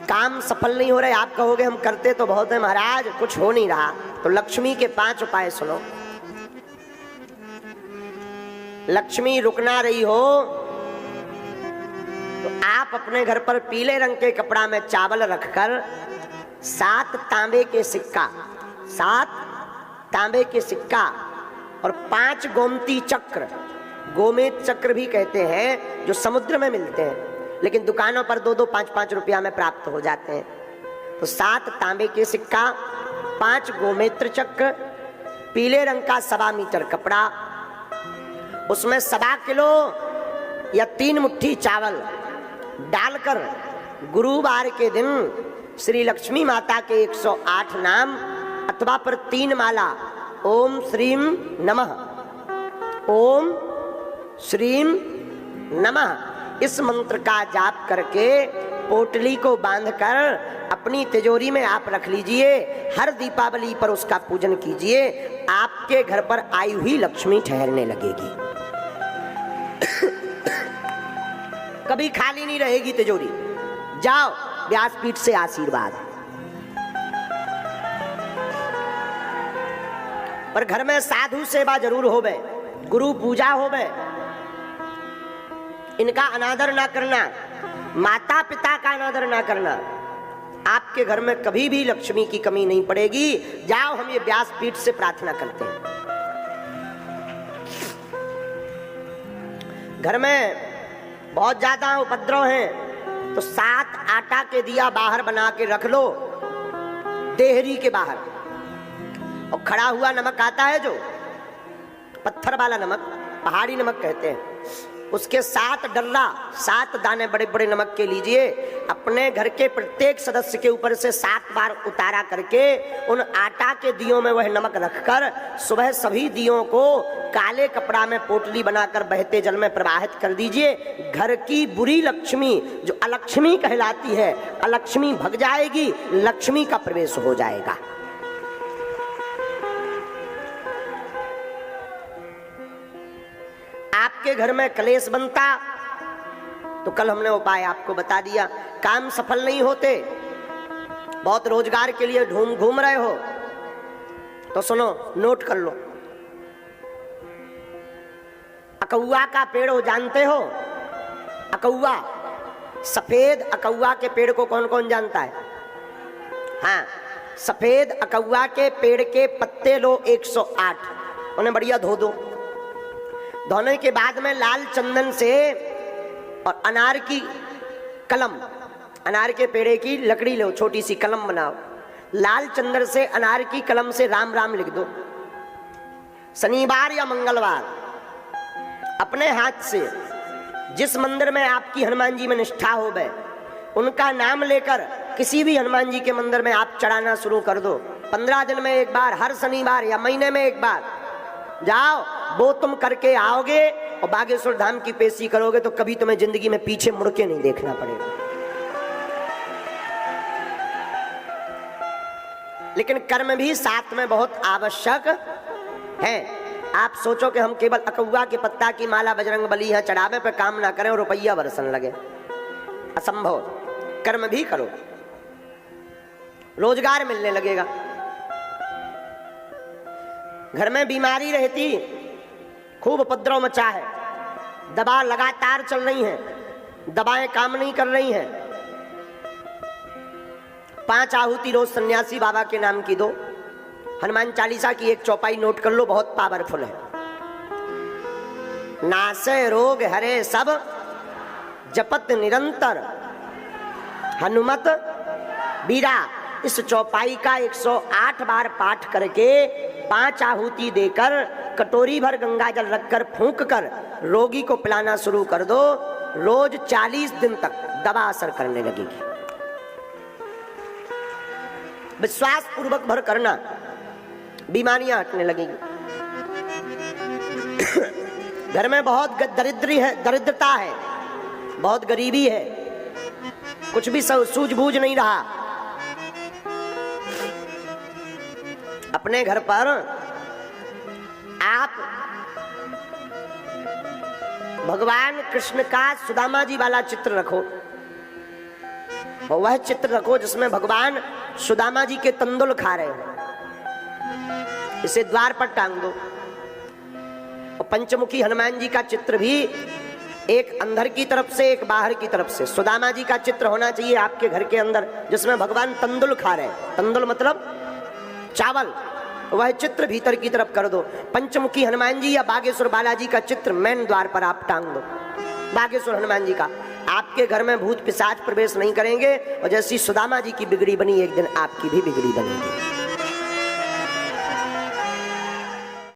काम सफल नहीं हो रहे, आप कहोगे हम करते तो बहुत है महाराज, कुछ हो नहीं रहा, तो लक्ष्मी के 5 उपाय सुनो। लक्ष्मी रुक ना रही हो तो आप अपने घर पर पीले रंग के कपड़ा में चावल रखकर 7 तांबे के सिक्का, 7 तांबे के सिक्का और 5 गोमती चक्र, गोमेद चक्र भी कहते हैं, जो समुद्र में मिलते हैं लेकिन दुकानों पर 2-2, 5-5 रुपया में प्राप्त हो जाते हैं। तो 7 तांबे के सिक्का, 5 गोमेत्र चक्र, पीले रंग का 1.25 मीटर कपड़ा, उसमें 1.25 किलो या 3 मुट्ठी चावल डालकर गुरुवार के दिन श्री लक्ष्मी माता के 108 नाम अथवा पर 3 माला ओम श्रीम नमः, ओम श्रीम नमः, इस मंत्र का जाप करके पोटली को बांधकर अपनी तिजोरी में आप रख लीजिए। हर दीपावली पर उसका पूजन कीजिए, आपके घर पर आई हुई लक्ष्मी ठहरने लगेगी। कभी खाली नहीं रहेगी तिजोरी। जाओ व्यासपीठ से आशीर्वाद। पर घर में साधु सेवा जरूर होवे, गुरु पूजा होवे, इनका अनादर ना करना, माता पिता का अनादर ना करना, आपके घर में कभी भी लक्ष्मी की कमी नहीं पड़ेगी। जाओ हम ये व्यासपीठ से प्रार्थना करते हैं। घर में बहुत ज्यादा उपद्रव है तो 7 आटा के दिया बाहर बना के रख लो, देहरी के बाहर, और खड़ा हुआ नमक आता है जो पत्थर वाला नमक, पहाड़ी नमक कहते हैं, उसके 7 डल्ला, 7 दाने बड़े बड़े नमक के लीजिए। अपने घर के प्रत्येक सदस्य के ऊपर से 7 बार उतारा करके उन आटा के दियों में वह नमक रखकर सुबह सभी दियों को काले कपड़ा में पोटली बनाकर बहते जल में प्रवाहित कर दीजिए। घर की बुरी लक्ष्मी जो अलक्ष्मी कहलाती है, अलक्ष्मी भग जाएगी, लक्ष्मी का प्रवेश हो जाएगा। आपके घर में कलेश बनता तो कल हमने उपाय आपको बता दिया। काम सफल नहीं होते, बहुत रोजगार के लिए घूम रहे हो तो सुनो, नोट कर लो। अकौआ का पेड़ हो जानते हो? अकौआ, सफेद अकौआ के पेड़ को कौन कौन जानता है? हाँ, सफेद अकौआ के पेड़ के पत्ते लो 108, उन्हें बढ़िया धो दो। धोने के बाद में लाल चंदन से और अनार की कलम, अनार के पेड़े की लकड़ी लो, छोटी सी कलम बनाओ, लाल चंदन से अनार की कलम से राम राम लिख दो। शनिवार या मंगलवार अपने हाथ से जिस मंदिर में आपकी हनुमान जी में निष्ठा हो गए उनका नाम लेकर किसी भी हनुमान जी के मंदिर में आप चढ़ाना शुरू कर दो। 15 दिन में एक बार, हर शनिवार या महीने में एक बार जाओ, वो तुम करके आओगे और बागेश्वर धाम की पेशी करोगे तो कभी तुम्हें जिंदगी में पीछे मुड़ के नहीं देखना पड़ेगा। लेकिन कर्म भी साथ में बहुत आवश्यक है। आप सोचो कि हम केवल अकौआ के पत्ता की माला बजरंग बली है चढ़ावे पे काम ना करें और रुपया बरसन लगे, असंभव। कर्म भी करो, रोजगार मिलने लगेगा। घर में बीमारी रहती, खूब उपद्रव मचा है, दवा लगातार चल रही है, दवाएं काम नहीं कर रही हैं, 5 आहुति रोज सन्यासी बाबा के नाम की दो। हनुमान चालीसा की एक चौपाई नोट कर लो, बहुत पावरफुल है। नासे रोग हरे सब जपत निरंतर हनुमत बीरा। इस चौपाई का 108 बार पाठ करके 5 आहुति देकर कटोरी भर गंगा जल रखकर फूंक कर रोगी को पिलाना शुरू कर दो। रोज 40 दिन तक दवा असर करने लगेगी। विश्वास पूर्वक भर करना, बीमारियां हटने लगेगी। घर में बहुत दरिद्रता है, बहुत गरीबी है, कुछ भी सूझबूझ नहीं रहा। अपने घर पर आप भगवान कृष्ण का सुदामा जी वाला चित्र रखो। और वह चित्र रखो जिसमें भगवान सुदामा जी के तंदुल खा रहे हो, इसे द्वार पर टांग दो। और पंचमुखी हनुमान जी का चित्र भी एक अंदर की तरफ से एक बाहर की तरफ से, सुदामा जी का चित्र होना चाहिए आपके घर के अंदर जिसमें भगवान तंदुल खा रहे हैं, तंदुल मतलब चावल, वह चित्र भीतर की तरफ कर दो। पंचमुखी हनुमान जी या बागेश्वर बालाजी का चित्र मेन द्वार पर आप टांग दो, बागेश्वर हनुमान जी का। आपके घर में भूत पिशाच प्रवेश नहीं करेंगे, और जैसी सुदामा जी की बिगड़ी बनी एक दिन आपकी भी बिगड़ी बनेगी।